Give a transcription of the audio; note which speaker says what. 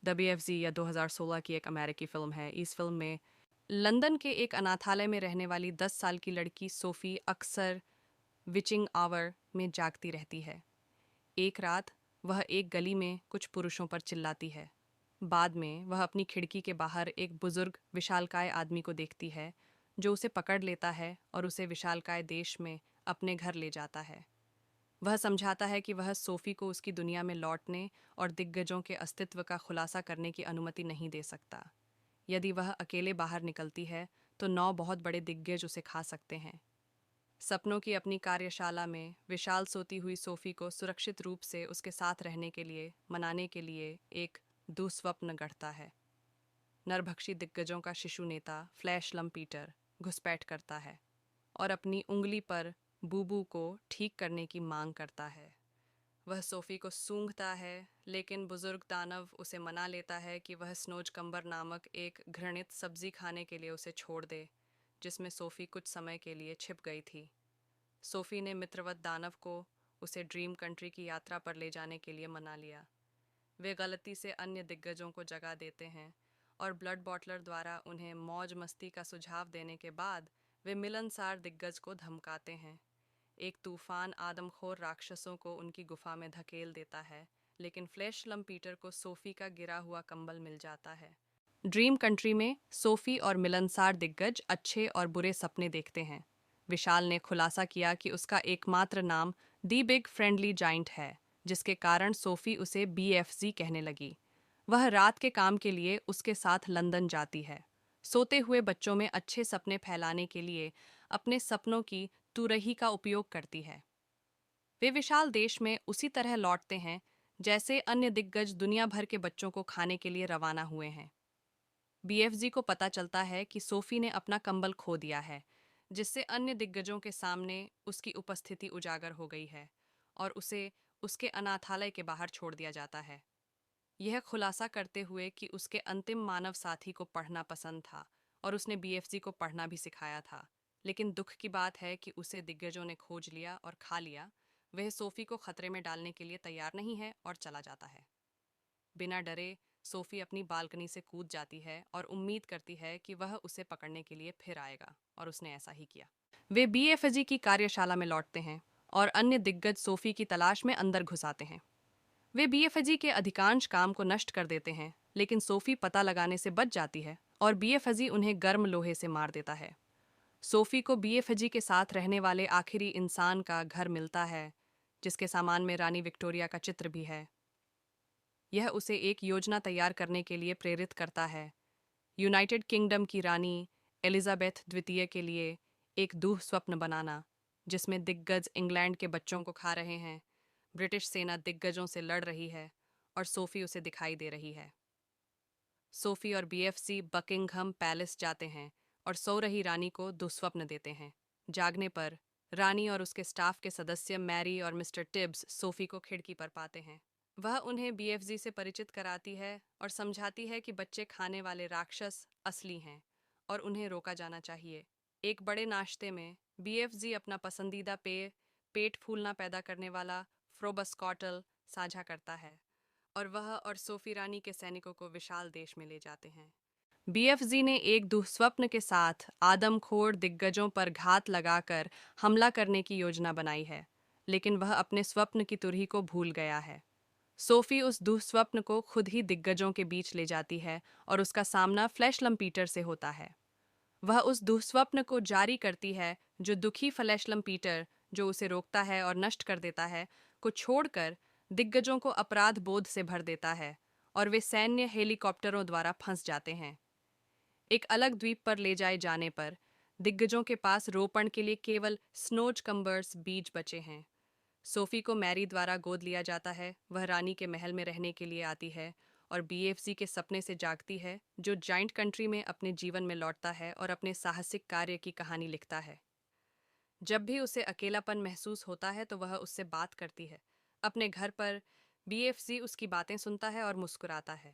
Speaker 1: WFZ या 2016 की एक अमेरिकी फ़िल्म है। इस फ़िल्म में लंदन के एक अनाथालय में रहने वाली 10 साल की लड़की सोफ़ी अक्सर विचिंग आवर में जागती रहती है। एक रात वह एक गली में कुछ पुरुषों पर चिल्लाती है। बाद में वह अपनी खिड़की के बाहर एक बुजुर्ग विशालकाय आदमी को देखती है जो उसे पकड़ लेता है और उसे विशालकाय देश में अपने घर ले जाता है। वह समझाता है कि वह सोफ़ी को उसकी दुनिया में लौटने और दिग्गजों के अस्तित्व का खुलासा करने की अनुमति नहीं दे सकता। यदि वह अकेले बाहर निकलती है तो 9 बहुत बड़े दिग्गज उसे खा सकते हैं। सपनों की अपनी कार्यशाला में विशाल सोती हुई सोफ़ी को सुरक्षित रूप से उसके साथ रहने के लिए मनाने के लिए एक दुस्वप्न गढ़ता है। नरभक्षी दिग्गजों का शिशु नेता फ्लैश लम्पीटर घुसपैठ करता है और अपनी उंगली पर बूबू को ठीक करने की मांग करता है। वह सोफ़ी को सूंघता है, लेकिन बुजुर्ग दानव उसे मना लेता है कि वह स्नोज कंबर नामक एक घृणित सब्जी खाने के लिए उसे छोड़ दे, जिसमें सोफ़ी कुछ समय के लिए छिप गई थी। सोफ़ी ने मित्रवत दानव को उसे ड्रीम कंट्री की यात्रा पर ले जाने के लिए मना लिया। वे गलती से अन्य दिग्गजों को जगा देते हैं और ब्लड बॉटलर द्वारा उन्हें मौज मस्ती का सुझाव देने के बाद वे मिलनसार दिग्गज को धमकाते हैं। एक तूफान आदमखोर राक्षसों को उनकी गुफा में धकेल देता है, लेकिन फ्लैश लम्पीटर को सोफ़ी का गिरा हुआ कंबल मिल जाता है। ड्रीम कंट्री में सोफ़ी और मिलनसार दिग्गज अच्छे और बुरे सपने देखते हैं। विशाल ने खुलासा किया कि उसका एकमात्र नाम दी बिग फ्रेंडली जाइंट है, जिसके कारण सोफ़ी उसे BFZ कहने लगी। वह रात के काम के लिए उसके साथ लंदन जाती है। सोते हुए बच्चों में अच्छे सपने फैलाने के लिए अपने सपनों की तुरही का उपयोग करती है। वे विशाल देश में उसी तरह लौटते हैं जैसे अन्य दिग्गज दुनिया भर के बच्चों को खाने के लिए रवाना हुए हैं। BFZ को पता चलता है कि सोफ़ी ने अपना कंबल खो दिया है, जिससे अन्य दिग्गजों के सामने उसकी उपस्थिति उजागर हो गई है और उसे उसके अनाथालय के बाहर छोड़ दिया जाता है। यह खुलासा करते हुए कि उसके अंतिम मानव साथी को पढ़ना पसंद था और उसने BFZ को पढ़ना भी सिखाया था, लेकिन दुख की बात है कि उसे दिग्गजों ने खोज लिया और खा लिया। वह सोफ़ी को खतरे में डालने के लिए तैयार नहीं है और चला जाता है। बिना डरे सोफ़ी अपनी बालकनी से कूद जाती है और उम्मीद करती है कि वह उसे पकड़ने के लिए फिर आएगा, और उसने ऐसा ही किया। वे BFZ की कार्यशाला में लौटते हैं और अन्य दिग्गज सोफ़ी की तलाश में अंदर घुस आते हैं। वे BFZ के अधिकांश काम को नष्ट कर देते हैं, लेकिन सोफ़ी पता लगाने से बच जाती है और BFZ उन्हें गर्म लोहे से मार देता है। सोफ़ी को BFZ के साथ रहने वाले आखिरी इंसान का घर मिलता है, जिसके सामान में रानी विक्टोरिया का चित्र भी है। यह उसे एक योजना तैयार करने के लिए प्रेरित करता है। यूनाइटेड किंगडम की रानी एलिजाबेथ द्वितीय के लिए एक दुःस्वप्न बनाना, जिसमें दिग्गज इंग्लैंड के बच्चों को खा रहे हैं, ब्रिटिश सेना दिग्गजों से लड़ रही है और सोफ़ी उसे दिखाई दे रही है। सोफ़ी और BFZ बकिंघम पैलेस जाते हैं और सो रही रानी को दुःस्वप्न देते हैं। जागने पर रानी और उसके स्टाफ के सदस्य मैरी और मिस्टर टिब्स सोफ़ी को खिड़की पर पाते हैं। वह उन्हें BFZ से परिचित कराती है और समझाती है कि बच्चे खाने वाले राक्षस असली हैं और उन्हें रोका जाना चाहिए। एक बड़े नाश्ते में BFZ अपना पसंदीदा पेय, पेट फूलना पैदा करने वाला फ्रोबस्कॉटल साझा करता है और वह और सोफ़ी रानी के सैनिकों को विशाल देश में ले जाते हैं। BFZ ने एक दुःस्वप्न के साथ आदमखोर दिग्गजों पर घात लगाकर हमला करने की योजना बनाई है, लेकिन वह अपने स्वप्न की तुरही को भूल गया है। सोफ़ी उस दुःस्वप्न को खुद ही दिग्गजों के बीच ले जाती है और उसका सामना फ्लैश लम्पीटर से होता है। वह उस दुःस्वप्न को जारी करती है जो दुखी फ्लैश लम्पीटर, जो उसे रोकता है और नष्ट कर देता है, को छोड़कर दिग्गजों को अपराध बोध से भर देता है और वे सैन्य हेलीकॉप्टरों द्वारा फंस जाते हैं। एक अलग द्वीप पर ले जाए जाने पर दिग्गजों के पास रोपण के लिए केवल स्नोज कम्बर्स बीज बचे हैं। सोफ़ी को मैरी द्वारा गोद लिया जाता है। वह रानी के महल में रहने के लिए आती है और BFZ के सपने से जागती है, जो जाइंट कंट्री में अपने जीवन में लौटता है और अपने साहसिक कार्य की कहानी लिखता है। जब भी उसे अकेलापन महसूस होता है तो वह उससे बात करती है। अपने घर पर BFZ उसकी बातें सुनता है और मुस्कुराता है।